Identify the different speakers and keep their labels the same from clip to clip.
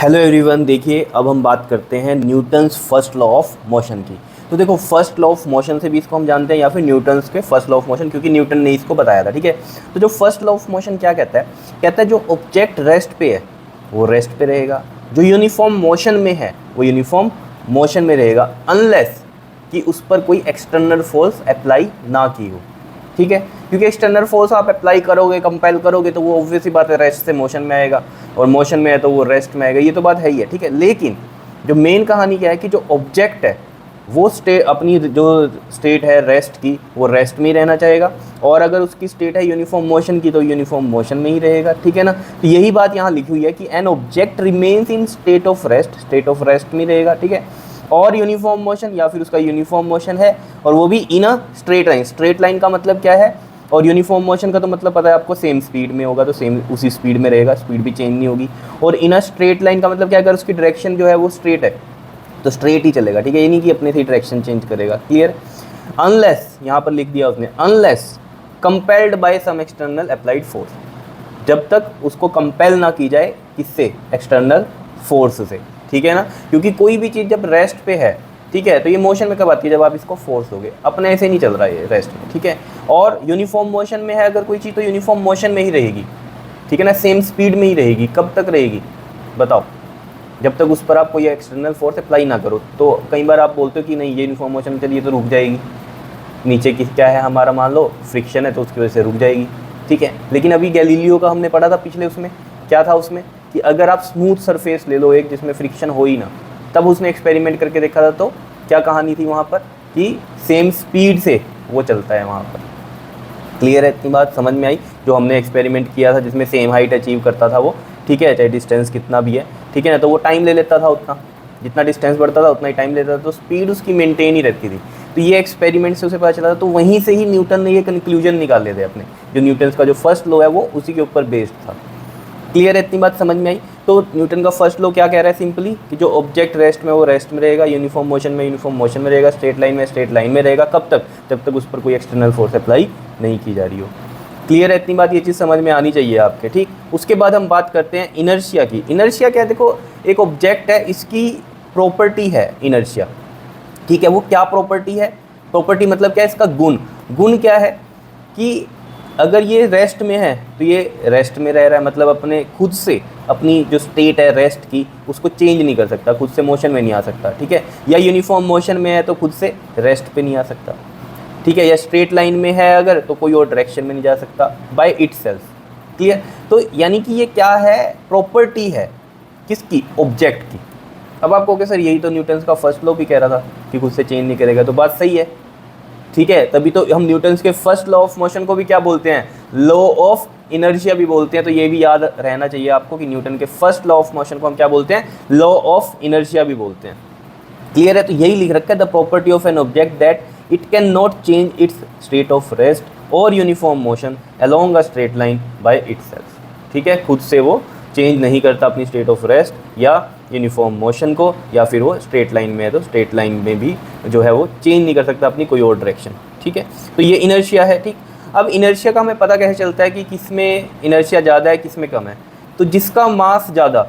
Speaker 1: Hello everyone, देखिए अब हम बात करते हैं Newton's first law of motion की। तो देखो, फर्स्ट लॉ ऑफ मोशन से भी इसको हम जानते हैं या फिर न्यूटन्स के फर्स्ट लॉ ऑफ मोशन, क्योंकि न्यूटन ने इसको बताया था। ठीक है, तो जो फर्स्ट लॉ ऑफ मोशन क्या कहता है, कहता है जो ऑब्जेक्ट रेस्ट पे है वो रेस्ट पे रहेगा, जो यूनिफॉर्म मोशन में है वो यूनिफॉर्म मोशन में रहेगा, अनलेस कि उस पर कोई एक्सटर्नल फोर्स अप्लाई ना की हो। ठीक है, क्योंकि एक्सटर्नल फोर्स आप अप्लाई करोगे, कंपेल करोगे, तो वो ऑब्वियस ही बात है रेस्ट से मोशन में आएगा, और मोशन में है तो वो रेस्ट में आएगा। ये तो बात है ही है। ठीक है, लेकिन जो मेन कहानी क्या है कि जो ऑब्जेक्ट है वो अपनी जो स्टेट है रेस्ट की, वो रेस्ट में ही रहना चाहेगा, और अगर उसकी स्टेट है यूनिफॉर्म मोशन की तो यूनिफॉर्म मोशन में ही रहेगा। ठीक है ना, तो यही बात यहाँ लिखी हुई है कि an object remains in state of rest में रहेगा। ठीक है, और यूनिफॉर्म मोशन या फिर उसका यूनिफॉर्म मोशन है, और वो भी in a straight line. Straight line का मतलब क्या है, और यूनिफॉर्म मोशन का तो मतलब पता है आपको, सेम स्पीड में होगा तो सेम उसी स्पीड में रहेगा, स्पीड भी चेंज नहीं होगी। और इन अ स्ट्रेट लाइन का मतलब क्या है, अगर उसकी डायरेक्शन जो है वो स्ट्रेट है तो स्ट्रेट ही चलेगा। ठीक है, ये नहीं कि अपने से डायरेक्शन चेंज करेगा। क्लियर। अनलेस, यहाँ पर लिख दिया उसने, unless compelled by some external applied force, जब तक उसको कंपेल ना की जाए, किससे, एक्सटर्नल फोर्स से। ठीक है ना, क्योंकि कोई भी चीज़ जब रेस्ट पे है, ठीक है, तो ये मोशन में कब आती है, जब आप इसको फोर्स दोगे, अपने ऐसे नहीं चल रहा है ये रेस्ट में। ठीक है, और यूनिफॉर्म मोशन में है अगर कोई चीज़, तो यूनिफॉर्म मोशन में ही रहेगी। ठीक है ना, सेम स्पीड में ही रहेगी। कब तक रहेगी बताओ, जब तक उस पर आप कोई एक्सटर्नल फोर्स अप्लाई ना करो। तो कई बार आप बोलते हो कि नहीं ये यूनिफॉर्म मोशन में चलिए तो रुक जाएगी, नीचे की क्या है हमारा, मान लो फ्रिक्शन है, तो उसकी वजह से रुक जाएगी। ठीक है, लेकिन अभी गैलीलियो का हमने पढ़ा था पिछले, उसमें क्या था, उसमें कि अगर आप स्मूथ सरफेस ले लो एक जिसमें फ्रिक्शन हो ही ना, तब उसने एक्सपेरिमेंट करके देखा था, तो क्या कहानी थी वहाँ पर कि सेम स्पीड से वो चलता है वहाँ पर। क्लियर है, इतनी बात समझ में आई, जो हमने एक्सपेरिमेंट किया था जिसमें सेम हाइट अचीव करता था वो। ठीक है, चाहे डिस्टेंस कितना भी है। ठीक है ना, तो वो टाइम ले लेता था उतना, जितना डिस्टेंस बढ़ता था उतना ही टाइम लेता था, तो स्पीड उसकी मेंटेन ही रहती थी। तो ये एक्सपेरिमेंट से उसे पता चला था, तो वहीं से ही न्यूटन ने ये कंक्लूजन निकाले थे अपने, जो न्यूटन का जो फर्स्ट लॉ है वो उसी के ऊपर बेस्ड था। क्लियर है, इतनी बात समझ में आई। तो न्यूटन का फर्स्ट लॉ क्या कह रहा है, सिंपली कि जो ऑब्जेक्ट रेस्ट में वो रेस्ट में रहेगा, यूनिफॉर्म मोशन में यूनिफॉर्म मोशन में रहेगा, स्ट्रेट लाइन में स्ट्रेट लाइन में रहेगा। कब तक, जब तक उस पर कोई एक्सटर्नल फोर्स अप्लाई नहीं की जा रही हो। क्लियर है, इतनी बात, ये चीज़ समझ में आनी चाहिए आपके। ठीक, उसके बाद हम बात करते हैं इनर्शिया की। इनर्शिया क्या है, देखो एक ऑब्जेक्ट है, इसकी प्रॉपर्टी है इनर्शिया। ठीक है, वो क्या प्रॉपर्टी है, प्रॉपर्टी मतलब क्या है, इसका गुण। गुण क्या है कि अगर ये रेस्ट में है तो ये रेस्ट में रह रहा है, मतलब अपने खुद से अपनी जो स्टेट है रेस्ट की उसको चेंज नहीं कर सकता, खुद से मोशन में नहीं आ सकता। ठीक है, या यूनिफॉर्म मोशन में है तो खुद से रेस्ट पे नहीं आ सकता। ठीक है, या स्ट्रेट लाइन में है अगर, तो कोई और डायरेक्शन में नहीं जा सकता बाय इटसेल्फ। क्लियर, तो यानी कि ये क्या है, प्रॉपर्टी है किसकी, ऑब्जेक्ट की। अब आप कहोगे सर यही तो न्यूटन्स का फर्स्ट लॉ भी कह रहा था कि खुद से चेंज नहीं करेगा, तो बात सही है। ठीक है, तभी तो हम न्यूटन्स के फर्स्ट लॉ ऑफ मोशन को भी क्या बोलते हैं, लॉ ऑफ इनर्शिया भी बोलते हैं। तो ये भी याद रहना चाहिए आपको कि न्यूटन के फर्स्ट लॉ ऑफ मोशन को हम क्या बोलते हैं, लॉ ऑफ इनर्शिया भी बोलते हैं। क्लियर है, तो यही लिख रखा है, the property of an object that it can not change its state of rest or uniform motion along a straight line by itself. ठीक है, खुद से वो चेंज नहीं करता अपनी स्टेट ऑफ रेस्ट या यूनिफॉर्म मोशन को, या फिर वो स्ट्रेट लाइन में है तो स्ट्रेट लाइन में भी जो है वो चेंज नहीं कर सकता अपनी कोई और डायरेक्शन। ठीक है, तो ये इनर्शिया है। ठीक, अब इनर्शिया का हमें पता कैसे चलता है कि किस में इनर्शिया ज़्यादा है किस में कम है, तो जिसका मास ज़्यादा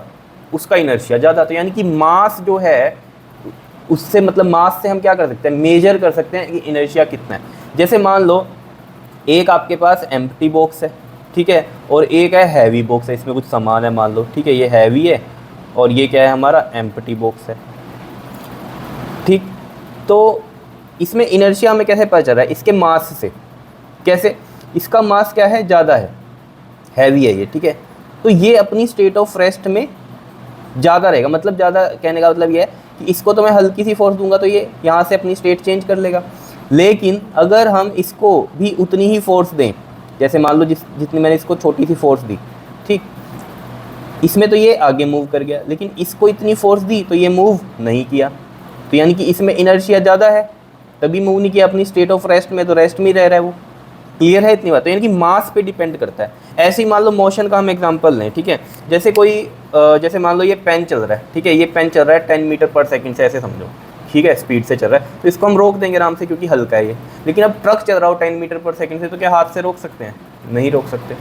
Speaker 1: उसका इनर्शिया ज़्यादा। तो यानी कि मास जो है उससे, मतलब मास से हम क्या कर सकते हैं, मेजर कर सकते हैं कि इनर्शिया कितना है। जैसे मान लो एक आपके पास एम्प्टी बॉक्स है, ठीक है, और एक है हैवी बॉक्स है, इसमें कुछ सामान है मान लो। ठीक है, ये हैवी है और ये क्या है हमारा, एम्प्टी बॉक्स है। ठीक, तो इसमें इनर्शिया हमें कैसे पता चल रहा है, इसके मास से। कैसे, इसका मास क्या है, ज़्यादा है, हैवी है ये। ठीक है, तो ये अपनी स्टेट ऑफ रेस्ट में ज़्यादा रहेगा, मतलब ज़्यादा कहने का मतलब ये है कि इसको तो मैं हल्की सी फोर्स दूंगा तो ये यहाँ से अपनी स्टेट चेंज कर लेगा। लेकिन अगर हम इसको भी उतनी ही फोर्स दें, जैसे मान लो जितनी मैंने इसको छोटी सी फोर्स दी, ठीक, इसमें तो ये आगे मूव कर गया, लेकिन इसको इतनी फोर्स दी तो ये मूव नहीं किया। तो यानी कि इसमें इनर्शिया ज़्यादा है तभी मूव नहीं किया, अपनी स्टेट ऑफ रेस्ट में तो रेस्ट में ही रह रहा है वो। क्लियर है, इतनी बात। तो यानी कि मास पे डिपेंड करता है। ऐसे ही मान लो मोशन का हम एग्जांपल लें। ठीक है, जैसे कोई जैसे मान लो ये पेन चल रहा है। ठीक है, ये पेन चल रहा है 10 मीटर पर सेकंड से, ऐसे समझो। ठीक है, स्पीड से चल रहा है तो इसको हम रोक देंगे आराम से क्योंकि हल्का है ये। लेकिन अब ट्रक चल रहा हो 10 मीटर पर सेकंड से, तो क्या हाथ से रोक सकते हैं, नहीं रोक सकते।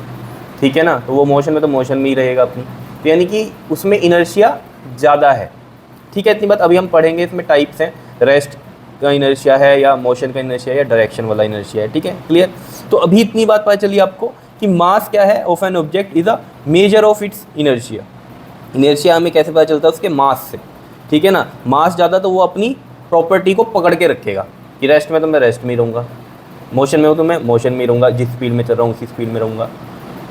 Speaker 1: ठीक है ना, तो वो मोशन में तो मोशन में ही रहेगा अपनी। तो यानी कि उसमें इनर्शिया ज़्यादा है। ठीक है, इतनी बात। अभी हम पढ़ेंगे इसमें टाइप्स हैं, रेस्ट का इनर्शिया है या मोशन का इनर्शिया या डायरेक्शन वाला इनर्शिया है। ठीक है, क्लियर। तो अभी इतनी बात पता चली आपको कि मास क्या है of an object is a measure of its inertia. Inertia हमें कैसे पता चलता है? उसके मास से। ठीक है ना, मास ज़्यादा तो वो अपनी प्रॉपर्टी को पकड़ के रखेगा कि रेस्ट में तो मैं रेस्ट में ही रहूँगा, मोशन में हो तो मैं मोशन में ही रहूँगा, जिस स्पीड में चल रहा हूँ उसी स्पीड में रहूँगा।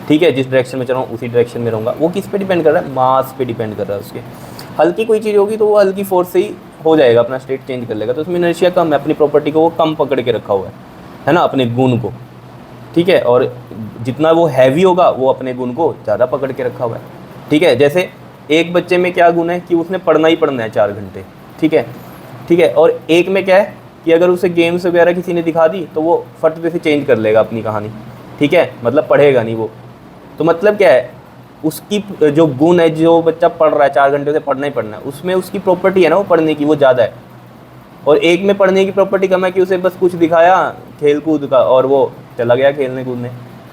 Speaker 1: ठीक है, जिस डायरेक्शन में चल रहा हूँ उसी डायरेक्शन में रहूँगा। वो किस पे डिपेंड कर रहा है? मास पे डिपेंड कर रहा है उसके। हल्की कोई चीज़ होगी तो वो हल्की फोर्स से ही हो जाएगा, अपना स्टेट चेंज कर लेगा, तो उसमें इनर्शिया कम है, अपनी प्रॉपर्टी को वो कम पकड़ के रखा हुआ है ना, अपने गुण को। ठीक है, और जितना वो हैवी होगा वो अपने गुण को ज़्यादा पकड़ के रखा हुआ है। ठीक है, जैसे एक बच्चे में क्या गुण है कि उसने पढ़ना ही पढ़ना है 4 घंटे। ठीक है, ठीक है, और एक में क्या है कि अगर उसे गेम्स वगैरह किसी ने दिखा दी तो वो फट से चेंज कर लेगा अपनी कहानी। ठीक है, मतलब पढ़ेगा नहीं वो। तो मतलब क्या है, उसकी जो गुण है, जो बच्चा पढ़ रहा है 4 घंटे से पढ़ना ही पढ़ना है, उसमें उसकी प्रॉपर्टी है ना वो पढ़ने की, वो ज़्यादा है। और एक में पढ़ने की प्रॉपर्टी कम है कि उसे बस कुछ दिखाया खेल कूद का और वो चला गया खेलने कूदने,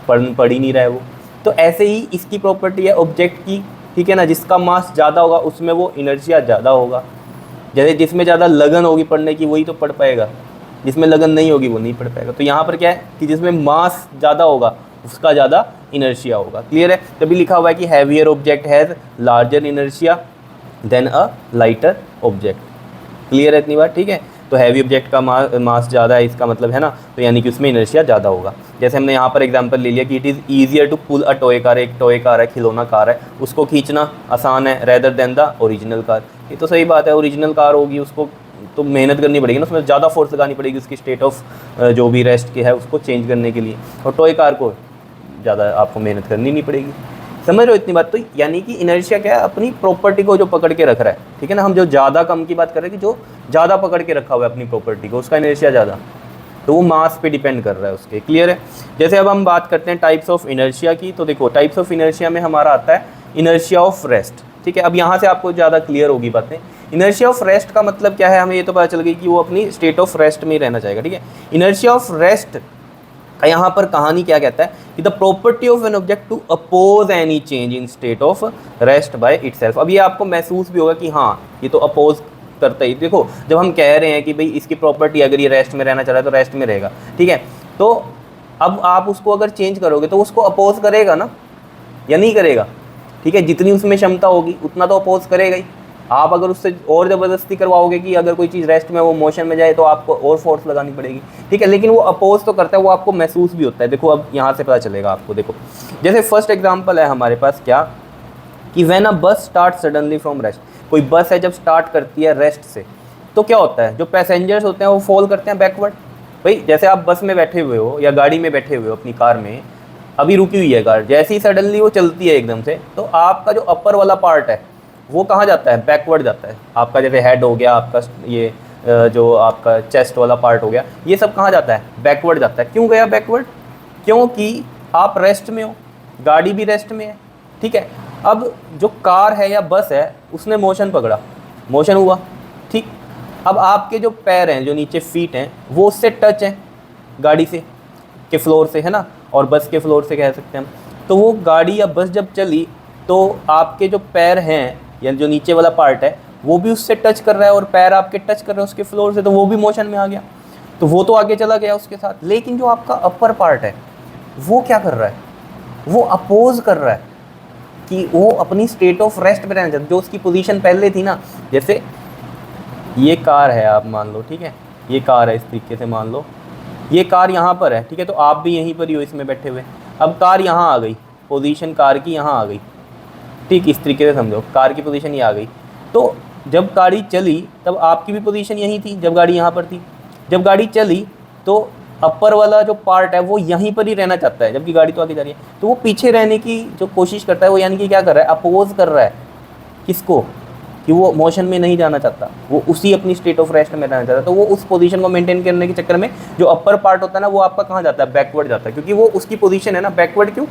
Speaker 1: पढ़ ही नहीं रहा है वो। तो ऐसे ही इसकी प्रॉपर्टी है ऑब्जेक्ट की। ठीक है ना, जिसका मास ज़्यादा होगा उसमें वो इनर्शिया ज़्यादा होगा। जैसे जिसमें ज़्यादा लगन होगी पढ़ने की वही तो पढ़ पाएगा, जिसमें लगन नहीं होगी वो नहीं पढ़ पाएगा। तो यहाँ पर क्या है कि जिसमें मास ज़्यादा होगा उसका ज़्यादा इनर्शिया होगा। क्लियर है? तभी लिखा हुआ है कि heavier object has larger inertia than a lighter object. Clear है इतनी बात? ठीक है, तो हैवी ऑब्जेक्ट का मास ज़्यादा है, इसका मतलब है ना, तो यानी कि उसमें इनर्शिया ज़्यादा होगा। जैसे हमने यहाँ पर एग्जांपल ले लिया कि it is easier to pull a toy car. एक टॉय कार है, खिलौना कार है, उसको खींचना आसान है rather than the original car. ये तो सही बात है, ओरिजिनल कार होगी उसको तो मेहनत करनी पड़ेगी ना, उसमें ज़्यादा फोर्स लगानी पड़ेगी उसकी स्टेट ऑफ जो भी रेस्ट की है उसको चेंज करने के लिए, और टॉय कार को ज़्यादा आपको मेहनत करनी नहीं पड़ेगी। समझ रहे हो इतनी बात? तो यानी कि इनर्शिया क्या है? अपनी प्रॉपर्टी को जो पकड़ के रख रहा है। ठीक है ना, हम जो ज़्यादा कम की बात कर रहे हैं कि जो ज़्यादा पकड़ के रखा हुआ है अपनी प्रॉपर्टी को, उसका इनर्शिया ज़्यादा, तो वो मास पे डिपेंड कर रहा है उसके। क्लियर है? जैसे अब हम बात करते हैं टाइप्स ऑफ इनर्शिया की, तो देखो टाइप्स ऑफ इनर्शिया में हमारा आता है इनर्शिया ऑफ रेस्ट। ठीक है, अब यहाँ से आपको ज़्यादा क्लियर होगी बातें। इनर्शिया ऑफ रेस्ट का मतलब क्या है? हमें ये तो पता चल गई कि वो अपनी स्टेट ऑफ रेस्ट में ही रहना चाहेगा। ठीक है, इनर्शिया ऑफ रेस्ट यहाँ पर कहानी क्या कहता है कि the property of an object to oppose any change in state of rest by itself. अब ये आपको महसूस भी होगा कि हाँ ये तो अपोज करता ही। देखो जब हम कह रहे हैं कि भाई इसकी प्रॉपर्टी अगर ये रेस्ट में रहना चाह रहा है तो रेस्ट में रहेगा। ठीक है, तो अब आप उसको अगर चेंज करोगे तो उसको अपोज करेगा ना, या नहीं करेगा? ठीक है, जितनी उसमें क्षमता होगी उतना तो अपोज करेगा ही। आप अगर उससे और ज़बरदस्ती करवाओगे कि अगर कोई चीज़ रेस्ट में वो मोशन में जाए तो आपको और फोर्स लगानी पड़ेगी। ठीक है, लेकिन वो अपोज तो करता है, वो आपको महसूस भी होता है। देखो अब यहाँ से पता चलेगा आपको। देखो जैसे फर्स्ट एग्जांपल है हमारे पास क्या, कि व्हेन अ बस स्टार्ट सडनली फ्रॉम रेस्ट। कोई बस है जब स्टार्ट करती है रेस्ट से तो क्या होता है, जो पैसेंजर्स होते हैं वो फॉल करते हैं बैकवर्ड। भाई जैसे आप बस में बैठे हुए हो या गाड़ी में बैठे हुए हो अपनी कार में, अभी रुकी हुई है कार, जैसे ही सडनली वो चलती है एकदम से, तो आपका जो अपर वाला पार्ट है वो कहाँ जाता है? बैकवर्ड जाता है। आपका जैसे हेड हो गया, आपका ये जो आपका चेस्ट वाला पार्ट हो गया, ये सब कहाँ जाता है? बैकवर्ड जाता है। क्यों गया बैकवर्ड? क्योंकि आप रेस्ट में हो, गाड़ी भी रेस्ट में है। ठीक है, अब जो कार है या बस है उसने मोशन पकड़ा, मोशन हुआ। ठीक, अब आपके जो पैर हैं, जो नीचे फीट हैं, वो उससे टच हैं गाड़ी से के फ्लोर से, है ना, और बस के फ्लोर से कह सकते हैं हम। तो वो गाड़ी या बस जब चली तो आपके जो पैर हैं या जो नीचे वाला पार्ट है वो भी उससे टच कर रहा है, और पैर आपके टच कर रहे हैं उसके फ्लोर से, तो वो भी मोशन में आ गया, तो वो तो आगे चला गया उसके साथ। लेकिन जो आपका अपर पार्ट है वो क्या कर रहा है? वो अपोज कर रहा है कि वो अपनी स्टेट ऑफ रेस्ट में रहना चाहता है, जो उसकी पोजीशन पहले थी ना। जैसे ये कार है, आप मान लो, ठीक है, ये कार है, इस तरीके से मान लो ये कार यहाँ पर है। ठीक है, तो आप भी यहीं पर ही हो इसमें बैठे हुए। अब कार यहाँ आ गई, पोजीशन कार की यहाँ आ गई। ठीक, इस तरीके से समझो, कार की पोजीशन ये आ गई। तो जब गाड़ी चली तब आपकी भी पोजीशन यहीं थी, जब गाड़ी यहाँ पर थी। जब गाड़ी चली तो अपर वाला जो पार्ट है वो यहीं पर ही रहना चाहता है, जबकि गाड़ी तो आगे जा रही है, तो वो पीछे रहने की जो कोशिश करता है, वो यानी कि क्या कर रहा है? अपोज कर रहा है किसको? कि वो मोशन में नहीं जाना चाहता, वो उसी अपनी स्टेट ऑफ रेस्ट में रहना चाहता है। तो वो उस पोजीशन को मेंटेन करने के चक्कर में जो अपर पार्ट होता है ना, वो आपका कहाँ जाता है? बैकवर्ड जाता है, क्योंकि वो उसकी पोजीशन है ना बैकवर्ड। क्यों?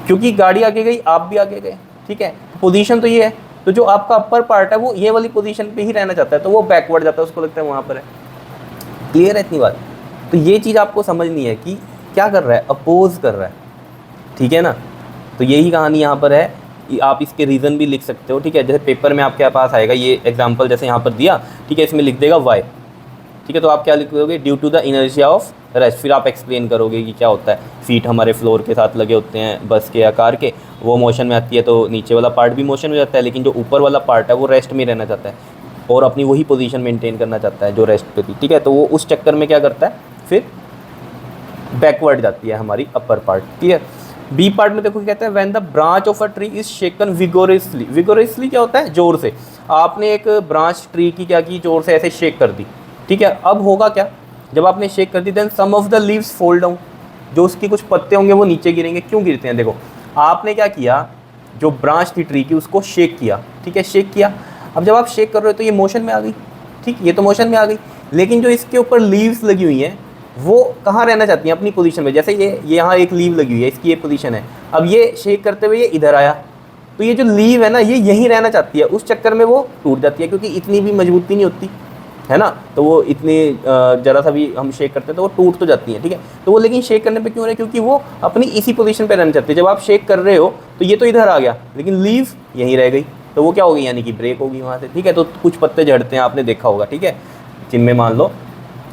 Speaker 1: क्योंकि गाड़ी आगे गई, आप भी आगे गए। ठीक है, पोजीशन तो ये है, तो जो आपका अपर पार्ट है वो ये वाली पोजीशन पे ही रहना चाहता है, तो वो बैकवर्ड जाता है, उसको लगता है वहाँ पर है। क्लियर है इतनी बात? तो ये चीज़ आपको समझनी है कि क्या कर रहा है? अपोज कर रहा है। ठीक है ना, तो यही कहानी यहाँ पर है आप इसके रीज़न भी लिख सकते हो, ठीक है। जैसे पेपर में आपके पास आएगा ये एग्जांपल जैसे यहाँ पर दिया, ठीक है, इसमें लिख देगा वाई, ठीक है। तो आप क्या लिखोगे, due to the inertia of rest, फिर आप एक्सप्लेन करोगे कि क्या होता है। फीट हमारे फ्लोर के साथ लगे होते हैं बस के या कार के, वो मोशन में आती है तो नीचे वाला पार्ट भी मोशन में जाता है, लेकिन जो ऊपर वाला पार्ट है वो रेस्ट में रहना चाहता है और अपनी वही पोजीशन मेंटेन करना चाहता है जो रेस्ट पे थी, ठीक है। तो वो उस चक्कर में क्या करता है, फिर बैकवर्ड जाती है हमारी अपर पार्ट, ठीक है। बी पार्ट में देखो क्या कहता है, when the branch of a tree is shaken vigorously. Vigorously क्या होता है, जोर से। आपने एक ब्रांच ट्री की क्या की, जोर से ऐसे शेक कर दी, ठीक है। अब होगा क्या, जब आपने शेक कर दी, then some of the leaves fold down, जो उसकी कुछ पत्ते होंगे वो नीचे गिरेंगे। क्यों गिरते हैं, देखो आपने क्या किया, जो ब्रांच थी ट्री की उसको शेक किया, ठीक है, शेक किया। अब जब आप शेक कर रहे हो तो ये मोशन में आ गई, ठीक, ये तो मोशन में आ गई, लेकिन जो इसके ऊपर लीव्स लगी हुई हैं वो कहाँ रहना चाहती हैं, अपनी पोजीशन में। जैसे ये यहाँ एक लीव लगी हुई है, इसकी ये पोजीशन है। अब ये शेक करते हुए ये इधर आया, तो ये जो लीव है ना ये यहीं रहना चाहती है, उस चक्कर में वो टूट जाती है, क्योंकि इतनी भी मजबूती नहीं होती है ना। तो वो इतनी ज़रा सा भी हम शेक करते हैं तो वो टूट तो जाती है, ठीक है। तो वो लेकिन शेक करने पे क्यों रहे, क्योंकि वो अपनी इसी पोजीशन पे रहना चाहती है। जब आप शेक कर रहे हो तो ये तो इधर आ गया, लेकिन लीव यहीं रह गई, तो वो क्या होगी, यानी कि ब्रेक होगी वहाँ से, ठीक है। तो कुछ पत्ते झड़ते हैं, आपने देखा होगा, ठीक है, जिनमें मान लो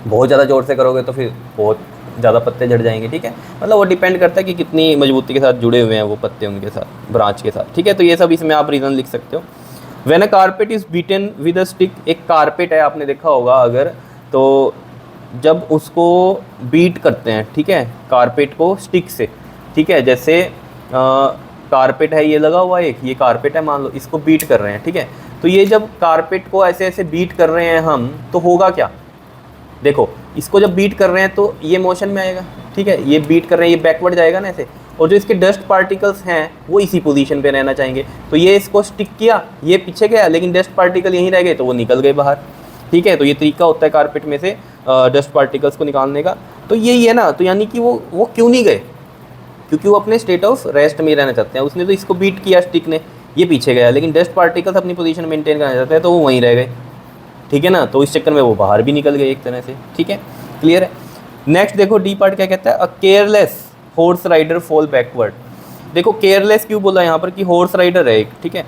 Speaker 1: बहुत ज़्यादा ज़ोर से करोगे तो फिर बहुत ज़्यादा पत्ते झड़ जाएंगे, ठीक है। मतलब वो डिपेंड करता है कि कितनी मजबूती के साथ जुड़े हुए हैं वो पत्ते उनके साथ, ब्रांच के साथ, ठीक है। तो ये सब इसमें आप रीज़न लिख सकते हो। When a carpet is beaten with a stick, एक कारपेट है, आपने देखा होगा अगर, तो जब उसको बीट करते हैं, ठीक है, कारपेट को स्टिक से, ठीक है, जैसे कारपेट है ये लगा हुआ एक, ये कारपेट है मान लो, इसको बीट कर रहे हैं, ठीक है। तो ये जब कारपेट को ऐसे ऐसे बीट कर रहे हैं हम, तो होगा क्या, देखो इसको जब बीट कर रहे हैं तो ये मोशन में आएगा, ठीक है, ये बीट कर रहे हैं, ये बैकवर्ड जाएगा ना ऐसे, और जो इसके डस्ट पार्टिकल्स हैं वो इसी पोजीशन पे रहना चाहेंगे। तो ये इसको स्टिक किया, ये पीछे गया, लेकिन डस्ट पार्टिकल यहीं रह गए तो वो निकल गए बाहर, ठीक है। तो ये तरीका होता है कारपेट में से डस्ट पार्टिकल्स को निकालने का। तो यही है ना, तो यानी कि वो क्यों नहीं गए, क्योंकि वो अपने स्टेट ऑफ रेस्ट में रहना चाहते हैं। उसने तो इसको बीट किया स्टिक ने, ये पीछे गया, लेकिन डस्ट पार्टिकल्स अपनी पोजीशन मेंटेन करना चाहते हैं तो वो वहीं रह गए, ठीक है ना। तो इस चक्कर में वो बाहर भी निकल गए एक तरह से, ठीक है, क्लियर है। नेक्स्ट देखो डी पार्ट क्या कहता है, a careless horse rider fall backward. देखो केयरलेस क्यों बोला यहाँ पर, कि हॉर्स राइडर है एक, ठीक है,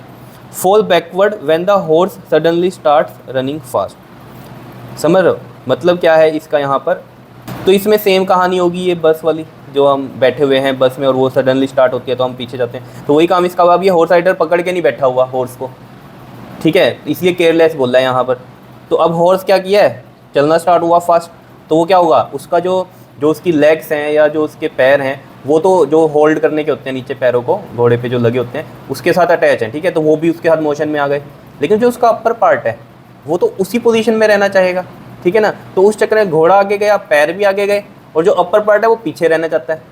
Speaker 1: fall backward when the horse suddenly starts running fast. समझ रहे हो मतलब क्या है इसका यहाँ पर। तो इसमें सेम कहानी होगी, ये बस वाली, जो हम बैठे हुए हैं बस में और वो सडनली स्टार्ट होती है तो हम पीछे जाते हैं, तो वही काम इसका हुआ। अब ये हॉर्स राइडर पकड़ के नहीं बैठा हुआ हॉर्स को, ठीक है, इसलिए केयरलेस बोल रहा है यहाँ पर। तो अब हॉर्स क्या किया है, चलना स्टार्ट हुआ फास्ट, तो वो क्या होगा, उसका जो उसकी लेग्स हैं या जो उसके पैर हैं वो तो जो होल्ड करने के होते हैं नीचे पैरों को, घोड़े पे जो लगे होते हैं उसके साथ अटैच हैं, ठीक है, तो वो भी उसके साथ मोशन में आ गए। लेकिन जो उसका अपर पार्ट है वो तो उसी पोजीशन में रहना चाहेगा, ठीक है ना। तो उस चक्कर में घोड़ा आगे गया, पैर भी आगे गए, और जो अपर पार्ट है वो पीछे रहना चाहता है,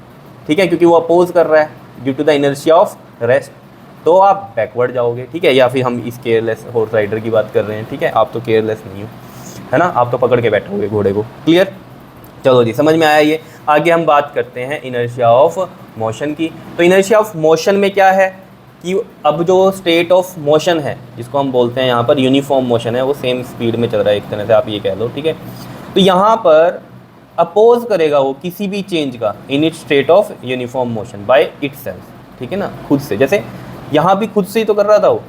Speaker 1: ठीक है, क्योंकि वो अपोज कर रहा है due to the inertia of rest. तो आप बैकवर्ड जाओगे, ठीक है। या फिर हम इस केयरलेस हॉर्स राइडर की बात कर रहे हैं, ठीक है, आप तो केयरलेस नहीं हो, है ना, आप तो पकड़ के बैठोगे घोड़े को, क्लियर। चलो जी, समझ में आया ये। आगे हम बात करते हैं इनर्शिया ऑफ मोशन की। तो इनर्शिया ऑफ मोशन में क्या है कि अब जो स्टेट ऑफ मोशन है जिसको हम बोलते हैं यहाँ पर यूनिफॉर्म मोशन है, वो सेम स्पीड में चल रहा है एक तरह से आप ये कह लो, ठीक है। तो यहाँ पर अपोज करेगा वो किसी भी चेंज का in it state of uniform motion bye itself, ठीक है ना, खुद से। जैसे यहाँ भी खुद से ही तो कर रहा था वो,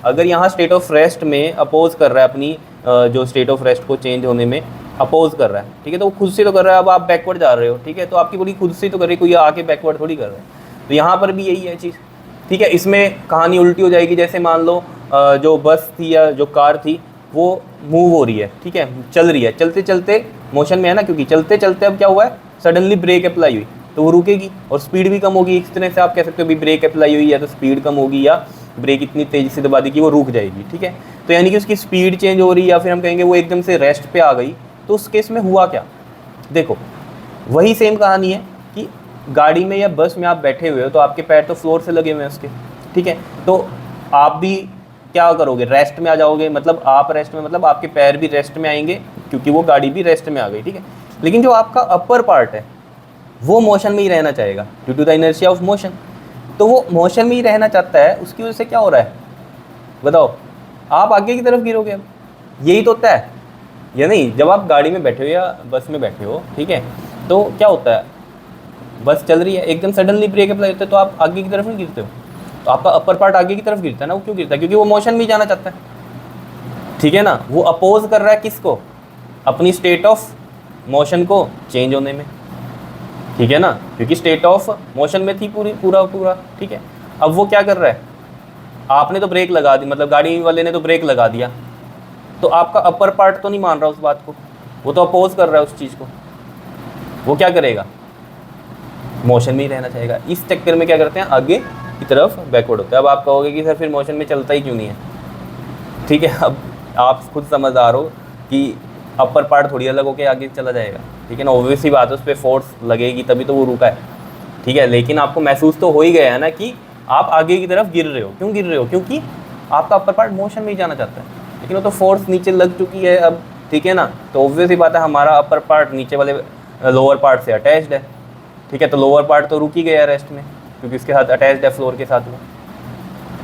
Speaker 1: अगर यहाँ स्टेट ऑफ रेस्ट में अपोज कर रहा है अपनी जो स्टेट ऑफ रेस्ट को चेंज होने में अपोज कर रहा है, ठीक है, तो वो खुद से तो कर रहा है। अब आप बैकवर्ड जा रहे हो, ठीक है, तो आपकी बॉडी खुद से तो कर रही है, कोई आके बैकवर्ड थोड़ी कर रहा है। तो यहाँ पर भी यही है चीज़, ठीक है। इसमें कहानी उल्टी हो जाएगी, जैसे मान लो जो बस थी या जो कार थी वो मूव हो रही है, ठीक है, चल रही है, चलते चलते मोशन में है ना, क्योंकि चलते चलते अब क्या हुआ है, सडनली ब्रेक अप्लाई हुई तो वो रुकेगी और स्पीड भी कम होगी। इस तरह से आप कह सकते हो भी ब्रेक अप्लाई हुई है तो स्पीड कम होगी, या ब्रेक इतनी तेज़ी से दबा दी कि वो रुक जाएगी, ठीक है। तो यानी कि उसकी स्पीड चेंज हो रही है, या फिर हम कहेंगे वो एकदम से रेस्ट पे आ गई। तो उस केस में हुआ क्या, देखो वही सेम कहानी है कि गाड़ी में या बस में आप बैठे हुए हो तो आपके पैर तो फ्लोर से लगे हुए हैं उसके, ठीक है, तो आप भी क्या करोगे, रेस्ट में आ जाओगे, मतलब आप रेस्ट में, मतलब आपके पैर भी रेस्ट में आएंगे क्योंकि वो गाड़ी भी रेस्ट में आ गई, ठीक है। लेकिन जो आपका अपर पार्ट है वो मोशन में ही रहना चाहेगा due to the inertia of motion. तो वो मोशन में ही रहना चाहता है, उसकी वजह से क्या हो रहा है बताओ, आप आगे की तरफ गिरोगे। अब यही तो होता है या नहीं, जब आप गाड़ी में बैठे हो या बस में बैठे हो, ठीक है, तो क्या होता है, बस चल रही है, एकदम सडनली ब्रेक अप्लाई होता है तो आप आगे की तरफ नहीं गिरते हो, तो आपका अपर पार्ट आगे की तरफ गिरता है ना, वो क्यों गिरता है? क्योंकि वो मोशन में जाना चाहता है, ठीक है ना। वो अपोज कर रहा है किसको? अपनी स्टेट ऑफ मोशन को चेंज होने में, ठीक है ना, क्योंकि स्टेट ऑफ मोशन में थी पूरा, ठीक है। अब वो क्या कर रहा है? आपने तो ब्रेक लगा दी, मतलब गाड़ी वाले ने तो ब्रेक लगा दिया, तो आपका अपर पार्ट तो नहीं मान रहा उस बात को, वो तो अपोज कर रहा है उस चीज़ को। वो क्या करेगा? मोशन में ही रहना चाहेगा। इस चक्कर में क्या करते हैं, आगे की तरफ बैकवर्ड होता है। अब आप कहोगे कि सर फिर मोशन में चलता ही क्यों नहीं है? ठीक है, अब आप खुद समझदार हो कि अपर पार्ट थोड़ी अलग होकर आगे चला जाएगा, ठीक है ना। ऑब्वियसली बात है, उस पर फोर्स लगेगी तभी तो वो रुका है, ठीक है। लेकिन आपको महसूस तो हो ही गया है ना कि आप आगे की तरफ गिर रहे हो। क्यों गिर रहे हो? क्योंकि आपका अपर पार्ट मोशन में ही जाना चाहता है, लेकिन वो तो फोर्स नीचे लग चुकी है अब, ठीक है ना। तो ऑब्वियसली बात है, हमारा अपर पार्ट नीचे वाले लोअर पार्ट से अटैच्ड है, ठीक है। तो लोअर पार्ट तो रुक ही गया रेस्ट में, क्योंकि उसके साथ अटैच्ड है फ्लोर के साथ में,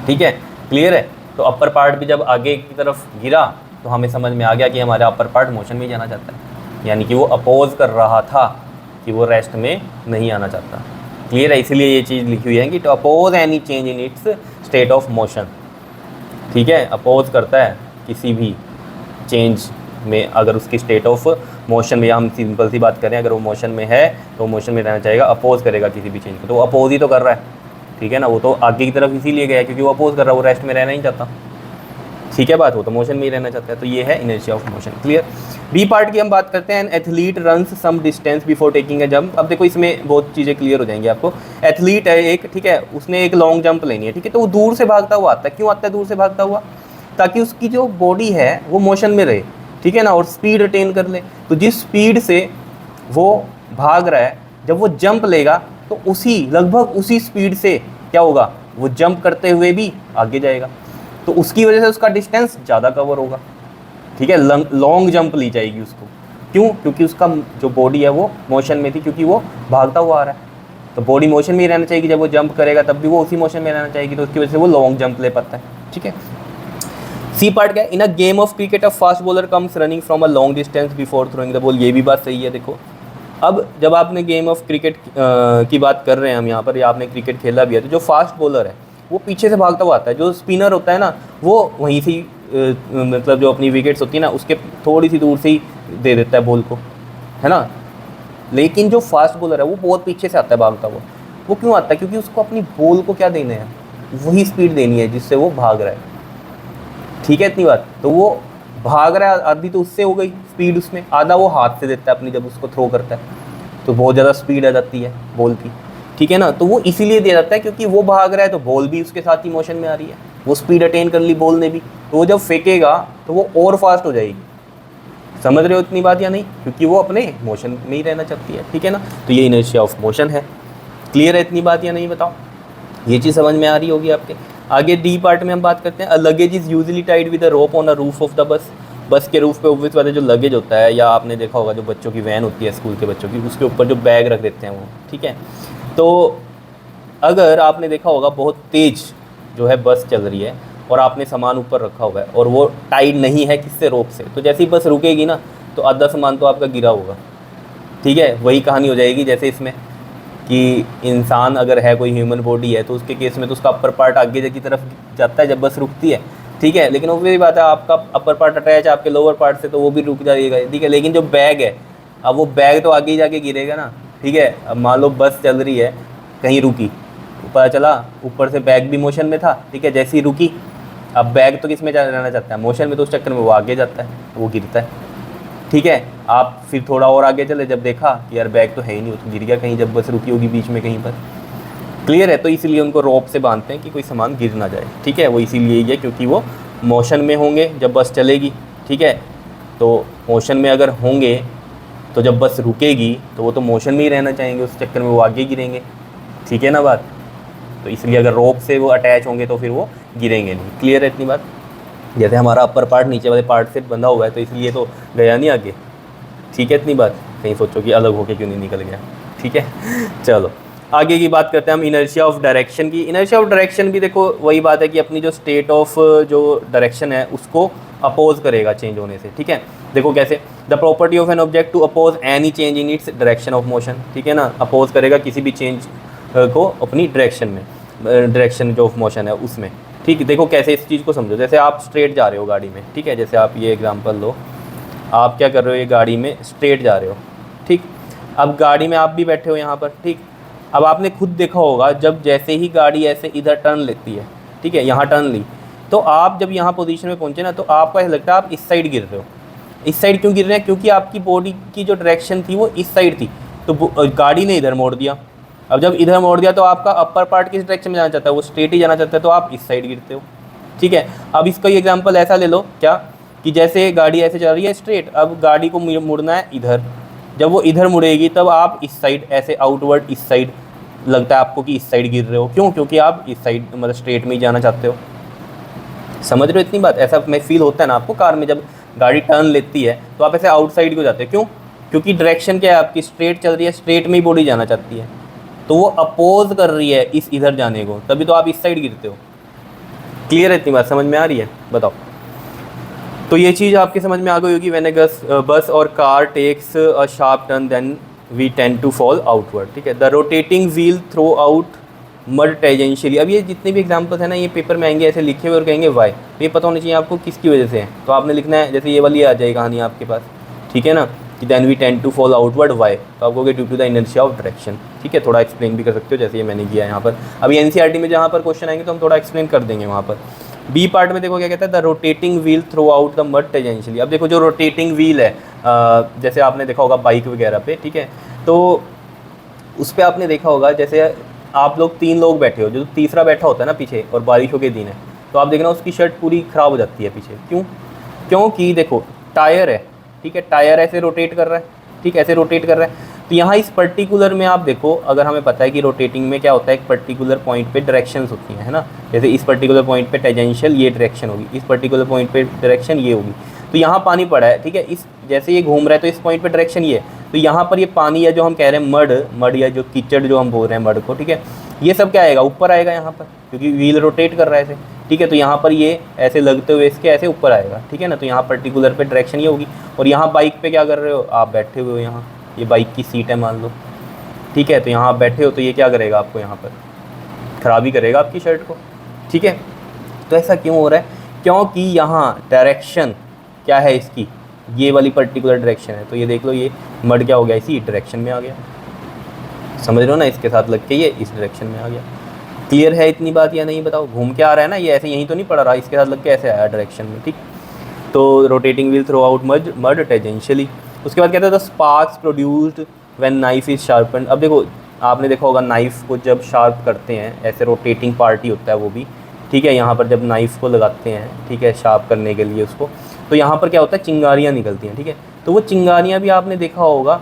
Speaker 1: ठीक है। क्लियर है? तो अपर पार्ट भी जब आगे की तरफ गिरा तो हमें समझ में आ गया कि हमारा अपर पार्ट मोशन में ही जाना चाहता है, यानी कि वो अपोज कर रहा था कि वो रेस्ट में नहीं आना चाहता। क्लियर है? इसीलिए ये चीज़ लिखी हुई है कि to oppose any change in its state of motion, ठीक है। अपोज करता है किसी भी चेंज में, अगर उसकी स्टेट ऑफ मोशन में, हम सिंपल सी बात करें, अगर वो मोशन में है तो मोशन में रहना चाहेगा, अपोज करेगा किसी भी चेंज को, तो वो अपोज ही तो कर रहा है, ठीक है ना। वो तो आगे की तरफ इसीलिए गया है क्योंकि वो अपोज कर रहा है, वो रेस्ट में रहना ही चाहता, ठीक है बात। वो तो मोशन में ही रहना चाहता है। तो ये है inertia of motion. Clear? B part की हम बात करते हैं, an athlete runs some distance before taking a jump. अब देखो इसमें बहुत चीज़ें क्लियर हो जाएंगी आपको। एथलीट है एक, ठीक है, उसने एक लॉन्ग जंप लेनी है, ठीक है। तो वो दूर से भागता हुआ आता है। क्यों आता है दूर से भागता हुआ? ताकि उसकी जो बॉडी है वो मोशन में रहे, ठीक है ना, और स्पीड अटेन कर ले। तो जिस स्पीड से वो भाग रहा है, जब वो जंप लेगा तो उसी लगभग उसी स्पीड से क्या होगा, वो जंप करते हुए भी आगे जाएगा, तो उसकी वजह से उसका डिस्टेंस ज़्यादा कवर होगा, ठीक है। लॉन्ग जंप ली जाएगी उसको। क्यों? क्योंकि उसका जो बॉडी है वो मोशन में थी, क्योंकि वो भागता हुआ आ रहा है, तो बॉडी मोशन में ही रहना चाहिए। जब वो जंप करेगा तब भी वो उसी मोशन में रहना चाहिए, तो उसकी वजह से वो लॉन्ग जंप ले पाता है, ठीक है। सी पार्ट क्या है? In a game of cricket a fast bowler comes running from a long distance before throwing the ball. ये भी बात सही है। देखो अब जब आपने गेम ऑफ क्रिकेट की बात कर रहे हैं हम यहाँ पर, या आपने क्रिकेट खेला भी है, तो जो फास्ट बॉलर है वो पीछे से भागता हुआ आता है। जो स्पिनर होता है ना, वो वहीं से मतलब जो अपनी विकेट्स होती है ना, उसके थोड़ी सी दूर से ही दे देता है बॉल को, है ना। लेकिन जो फास्ट बॉलर है वो बहुत पीछे से आता है भागता हुआ। वो क्यों आता है? क्योंकि उसको अपनी बॉल को क्या देना है, वही स्पीड देनी है जिससे वो भाग रहा है, ठीक है। इतनी बात। तो वो भाग रहा है, आधी तो उससे हो गई स्पीड, उसमें आधा वो हाथ से देता है अपनी, जब उसको थ्रो करता है तो बहुत ज़्यादा स्पीड आ जाती है बॉल की, ठीक है ना। तो वो इसीलिए दे जाता है क्योंकि वो भाग रहा है तो बॉल भी उसके साथ ही मोशन में आ रही है, वो स्पीड अटेन कर ली बॉल ने भी, तो वो जब फेंकेगा तो वो और फास्ट हो जाएगी। समझ रहे हो इतनी बात या नहीं? क्योंकि वो अपने मोशन में ही रहना चाहती है, ठीक है ना। तो ये इनर्शिया ऑफ मोशन है। क्लियर है इतनी बात या नहीं? बताओ, ये चीज़ समझ में आ रही होगी आपके। आगे डी पार्ट में हम बात करते हैं। A luggage is usually tied with a rope on a roof of the bus. Bus के रूफ पे ऑब्वियस वाले जो लगेज होता है, या आपने देखा होगा जो बच्चों की वैन होती है स्कूल के बच्चों की, उसके ऊपर जो बैग रख देते हैं वो, ठीक है। तो अगर आपने देखा होगा बहुत तेज़ जो है बस चल रही है और आपने सामान ऊपर रखा हुआ है और वो टाइट नहीं है किससे, रोप से, तो जैसे ही बस रुकेगी ना तो आधा सामान तो आपका गिरा होगा, ठीक है। वही कहानी हो जाएगी जैसे इसमें कि इंसान अगर है, कोई ह्यूमन बॉडी है, तो उसके केस में तो उसका अपर पार्ट आगे की तरफ जाता है जब बस रुकती है, ठीक है। लेकिन वो भी बात है, आपका अपर पार्ट अटैच है आपके लोअर पार्ट से, तो वो भी रुक जाएगा, ठीक है। लेकिन जो बैग है, अब वो बैग तो आगे ही जाके गिरेगा ना, ठीक है। अब मान लो बस चल रही है, कहीं रुकी, पता चला ऊपर से बैग भी मोशन में था, ठीक है। जैसी रुकी, अब बैग तो किस में रहना चाहता है, मोशन में, तो उस चक्कर में वो आगे जाता है, वो गिरता है, ठीक है। आप फिर थोड़ा और आगे चले, जब देखा कि यार बैग तो है ही नहीं, वो तो गिर गया कहीं, जब बस रुकी होगी बीच में कहीं पर। क्लियर है? तो इसीलिए उनको रोप से बांधते हैं कि कोई सामान गिर ना जाए, ठीक है। वो इसीलिए ही है क्योंकि वो मोशन में होंगे जब बस चलेगी, ठीक है। तो मोशन में अगर होंगे तो जब बस रुकेगी तो वो तो मोशन में ही रहना चाहेंगे, उस चक्कर में वो आगे गिरेंगे, ठीक है ना बात। तो इसलिए अगर रोप से वो अटैच होंगे तो फिर वो गिरेंगे नहीं। क्लियर है इतनी बात? जैसे हमारा अपर पार्ट नीचे वाले पार्ट से बंधा हुआ है, तो इसलिए तो गया नहीं आगे, ठीक है। इतनी बात, कहीं सोचो कि अलग होके क्यों नहीं निकल गया, ठीक है। चलो आगे की बात करते हैं हम इनर्शिया ऑफ डायरेक्शन की। इनर्शिया ऑफ डायरेक्शन भी देखो वही बात है कि अपनी जो स्टेट ऑफ जो डायरेक्शन है उसको अपोज करेगा चेंज होने से, ठीक है। देखो कैसे, the property of an object to oppose any change in its direction of motion, ठीक है ना। अपोज करेगा किसी भी चेंज को अपनी डायरेक्शन में। डायरेक्शन जो ऑफ मोशन है उसमें। ठीक है, देखो कैसे इस चीज़ को समझो। जैसे आप स्ट्रेट जा रहे हो गाड़ी में, ठीक है, जैसे आप ये एग्जांपल लो, आप क्या कर रहे हो, ये गाड़ी में स्ट्रेट जा रहे हो, ठीक। अब गाड़ी में आप भी बैठे हो यहाँ पर, ठीक। अब आपने खुद देखा होगा जब जैसे ही गाड़ी ऐसे इधर टर्न लेती है, ठीक है, यहाँ टर्न ली, तो आप जब यहाँ पोजीशन में पहुँचे ना, तो आपको ऐसा लगता है आप इस साइड गिर रहे हो। इस साइड क्यों गिर रहे हैं? क्योंकि आपकी बॉडी की जो डायरेक्शन थी वो इस साइड थी, तो गाड़ी ने इधर मोड़ दिया। अब जब इधर मोड़ दिया तो आपका अपर पार्ट किस डायरेक्शन में जाना चाहता है? वो स्ट्रेट ही जाना चाहता है, तो आप इस साइड गिरते हो, ठीक है। अब इसका ये एग्जांपल ऐसा ले लो क्या, कि जैसे गाड़ी ऐसे चल रही है स्ट्रेट, अब गाड़ी को मुड़ना है इधर, जब वो इधर मुड़ेगी तब आप इस साइड ऐसे आउटवर्ड इस साइड लगता है आपको कि इस साइड गिर रहे हो। क्यों? क्योंकि आप इस साइड मतलब स्ट्रेट में ही जाना चाहते हो। समझ रहे हो इतनी बात? ऐसा मैं फील होता है ना आपको कार में, जब गाड़ी टर्न लेती है तो आप ऐसे आउटसाइड को जाते हो। क्यों? क्योंकि डायरेक्शन क्या है आपकी? स्ट्रेट चल रही है, स्ट्रेट में ही बॉडी जाना चाहती है, तो वो अपोज कर रही है इस इधर जाने को, तभी तो आप इस साइड गिरते हो। क्लियर है? इतनी बात समझ में आ रही है? बताओ। तो ये चीज़ आपकी समझ में आ गई होगी। When a bus or car takes a sharp turn then we tend to fall outward, ठीक है। The rotating wheel throw out mud tangentially. अब ये जितने भी एग्जांपल्स हैं ना, ये पेपर में आएंगे ऐसे लिखे हुए और कहेंगे वाई, तो ये पता होना चाहिए आपको किसकी वजह से है। तो आपने लिखना है, जैसे ये वाली आ जाए कहानी आपके पास, ठीक है ना, कि then we tend to fall outwardly, तो आप कहोगे due to the inertia of direction, ठीक है। थोड़ा एक्सप्लेन भी कर सकते हो जैसे ये मैंने किया यहाँ पर। अभी एनसीईआरटी में जहाँ पर क्वेश्चन आएंगे तो हम थोड़ा एक्सप्लेन कर देंगे वहाँ पर। बी पार्ट में देखो क्या कहता है, the rotating wheel throw out the mud tangentially. अब देखो जो रोटेटिंग व्हील है, जैसे आपने देखा होगा बाइक वगैरह पे, ठीक है, तो उस पर आपने देखा होगा जैसे आप लोग 3 लोग बैठे हो, जो तीसरा बैठा होता है ना पीछे, और बारिशों के दिन है, तो आप देखना उसकी शर्ट पूरी ख़राब हो जाती है पीछे। क्यों? क्योंकि देखो टायर है, ठीक है, टायर ऐसे रोटेट कर रहा है, ठीक, ऐसे रोटेट कर रहा है। तो यहाँ इस पर्टिकुलर में आप देखो, अगर हमें पता है कि रोटेटिंग में क्या होता है, एक पर्टिकुलर पॉइंट पे डायरेक्शंस होती हैं, है ना। जैसे इस पर्टिकुलर पॉइंट पे टेंजेंशियल ये डायरेक्शन होगी, इस पर्टिकुलर पॉइंट पे डायरेक्शन ये होगी। तो यहाँ पानी पड़ा है, ठीक है, इस जैसे ये घूम रहा है तो इस पॉइंट पे डायरेक्शन ये है, तो यहाँ पर ये पानी है जो हम कह रहे हैं मड या जो कीचड़ जो हम बोल रहे हैं मड को, ठीक है, ये सब क्या आएगा? ऊपर आएगा यहाँ पर, क्योंकि व्हील रोटेट कर रहा है ऐसे, ठीक है। तो यहाँ पर ये ऐसे लगते हुए इसके ऐसे ऊपर आएगा, ठीक है ना। तो यहाँ पर्टिकुलर पे डायरेक्शन ये होगी। और यहाँ बाइक पे क्या कर रहे हो? आप बैठे हुए हो, यहाँ ये बाइक की सीट है मान लो, ठीक है, तो यहाँ आप बैठे हो, तो ये क्या करेगा आपको? यहाँ पर खराबी करेगा आपकी शर्ट को, ठीक है। तो ऐसा क्यों हो रहा है? क्योंकि यहाँ डायरेक्शन क्या है इसकी? ये वाली पर्टिकुलर डायरेक्शन है। तो ये देख लो, ये मड क्या हो गया? इसी डायरेक्शन में आ गया। समझ रहे हो ना? इसके साथ लग के ये इस डायरेक्शन में आ गया। क्लियर है इतनी बात या नहीं? बताओ। घूम के आ रहा है ना ये, ऐसे यहीं तो नहीं पड़ रहा, इसके साथ लग के ऐसे आया डायरेक्शन में, ठीक। तो rotating wheel throw out mud tangentially. उसके बाद कहते हैं the sparks produced when knife is sharpen. अब देखो आपने देखा होगा नाइफ को जब शार्प करते हैं, ऐसे रोटेटिंग पार्ट ही होता है वो भी, ठीक है। यहाँ पर जब नाइफ को लगाते हैं, ठीक है, शार्प करने के लिए उसको, तो यहाँ पर क्या होता है? चिंगारियाँ निकलती हैं, ठीक है। तो वो चिंगारियाँ भी आपने देखा होगा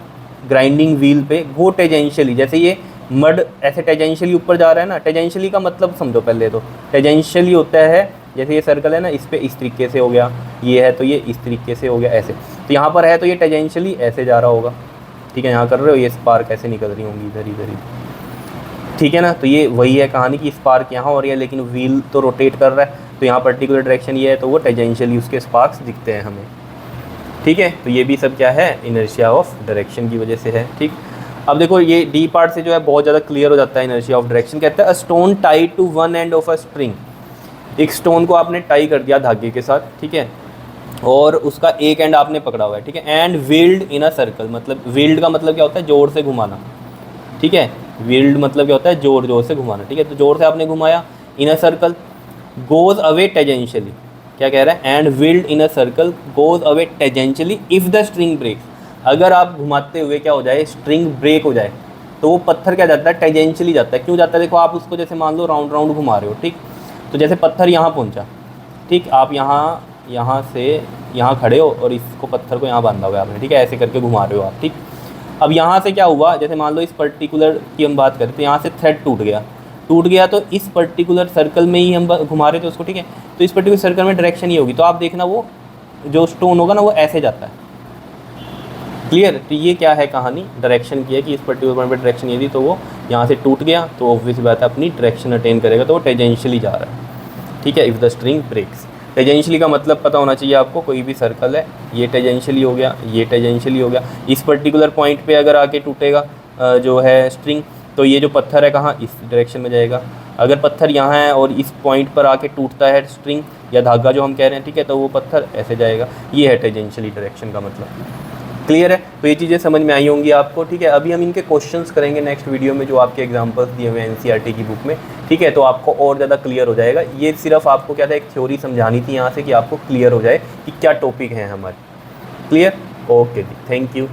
Speaker 1: ग्राइंडिंग व्हील पे, वो टेंजेंशियली, जैसे ये मड ऐसे टेंजेंशियली ऊपर जा रहा है ना। टेंजेंशियली का मतलब समझो पहले तो, टेंजेंशियली होता है जैसे ये सर्कल है ना, इस पे इस तरीके से हो गया, ये है तो ये इस तरीके से हो गया ऐसे। तो यहाँ पर है तो ये टेंजेंशियली ऐसे जा रहा होगा, ठीक है। यहाँ कर रहे हो, ये स्पार्क ऐसे निकल रही होंगी इधर इधर ही, ठीक है ना। तो ये वही है कहानी की स्पार्क यहाँ हो रही है, लेकिन व्हील तो रोटेट कर रहा है, तो यहाँ पर्टिकुलर डायरेक्शन ये है, तो वो टेंजेंशियली उसके स्पार्क्स दिखते हैं हमें, ठीक है। तो ये भी सब क्या है? इनर्शिया ऑफ डायरेक्शन की वजह से है, ठीक। अब देखो ये डी पार्ट से जो है बहुत ज़्यादा क्लियर हो जाता है इनर्शिया ऑफ डायरेक्शन। कहता है a stone tied to one end of a string. एक स्टोन को आपने टाई कर दिया धागे के साथ, ठीक है, और उसका एक एंड आपने पकड़ा हुआ है, ठीक है। And wheeled in a circle, मतलब व्हील्ड का मतलब क्या होता है? जोर से घुमाना, ठीक है। व्हील्ड मतलब क्या होता है? जोर जोर से घुमाना, ठीक है। तो जोर से आपने घुमाया, in a circle goes away tangentially. क्या कह रहा है? And wheeled in a circle goes away tangentially if the string breaks. अगर आप घुमाते हुए क्या हो जाए? स्ट्रिंग ब्रेक हो जाए, तो वो पत्थर क्या जाता है? टेंजेंशियली जाता है। क्यों जाता है? देखो आप उसको जैसे मान लो राउंड राउंड घुमा रहे हो, ठीक। तो जैसे पत्थर यहाँ पहुँचा, ठीक, आप यहाँ से यहाँ खड़े हो और इसको पत्थर को यहाँ बांधा हुआ है आपने, ठीक है, ऐसे करके घुमा रहे हो आप, ठीक। अब यहाँ से क्या हुआ? जैसे मान लो इस पर्टिकुलर की हम बात करें, तो यहाँ से थ्रेड टूट गया, तो इस पर्टिकुलर सर्कल में ही हम घुमा रहे थे उसको, ठीक है। तो इस पर्टिकुलर सर्कल में डायरेक्शन ये होगी, तो आप देखना वो जो स्टोन होगा ना वो ऐसे जाता है। क्लियर? तो ये क्या है कहानी? डायरेक्शन की है कि इस पर्टिकुलर पॉइंट पर डायरेक्शन ये थी, तो वो यहाँ से टूट गया, तो ऑब्वियस बात है अपनी डायरेक्शन अटेन करेगा, तो वो टेंजेंशियली जा रहा है, ठीक है। If the string breaks, tangentially का मतलब पता होना चाहिए आपको। कोई भी सर्कल है, ये टेंजेंशियली हो गया, ये टेंजेंशियली हो गया, इस पर्टिकुलर पॉइंट पे अगर आके टूटेगा जो है स्ट्रिंग, तो ये जो पत्थर है कहाँ, इस डायरेक्शन में जाएगा। अगर पत्थर यहाँ है और इस पॉइंट पर आके टूटता है स्ट्रिंग या धागा जो हम कह रहे हैं, ठीक है, तो वो पत्थर ऐसे जाएगा। ये है टेंजेंशियली डायरेक्शन का मतलब। क्लियर है? तो ये चीज़ें समझ में आई होंगी आपको, ठीक है। अभी हम इनके क्वेश्चंस करेंगे नेक्स्ट वीडियो में, जो आपके एग्जांपल्स दिए हुए हैं एनसीईआरटी की बुक में, ठीक है। तो आपको और ज़्यादा क्लियर हो जाएगा। ये सिर्फ आपको क्या था, एक थ्योरी समझानी थी यहाँ से कि आपको क्लियर हो जाए कि क्या टॉपिक है हमारे। क्लियर? ओके जी, थैंक यू।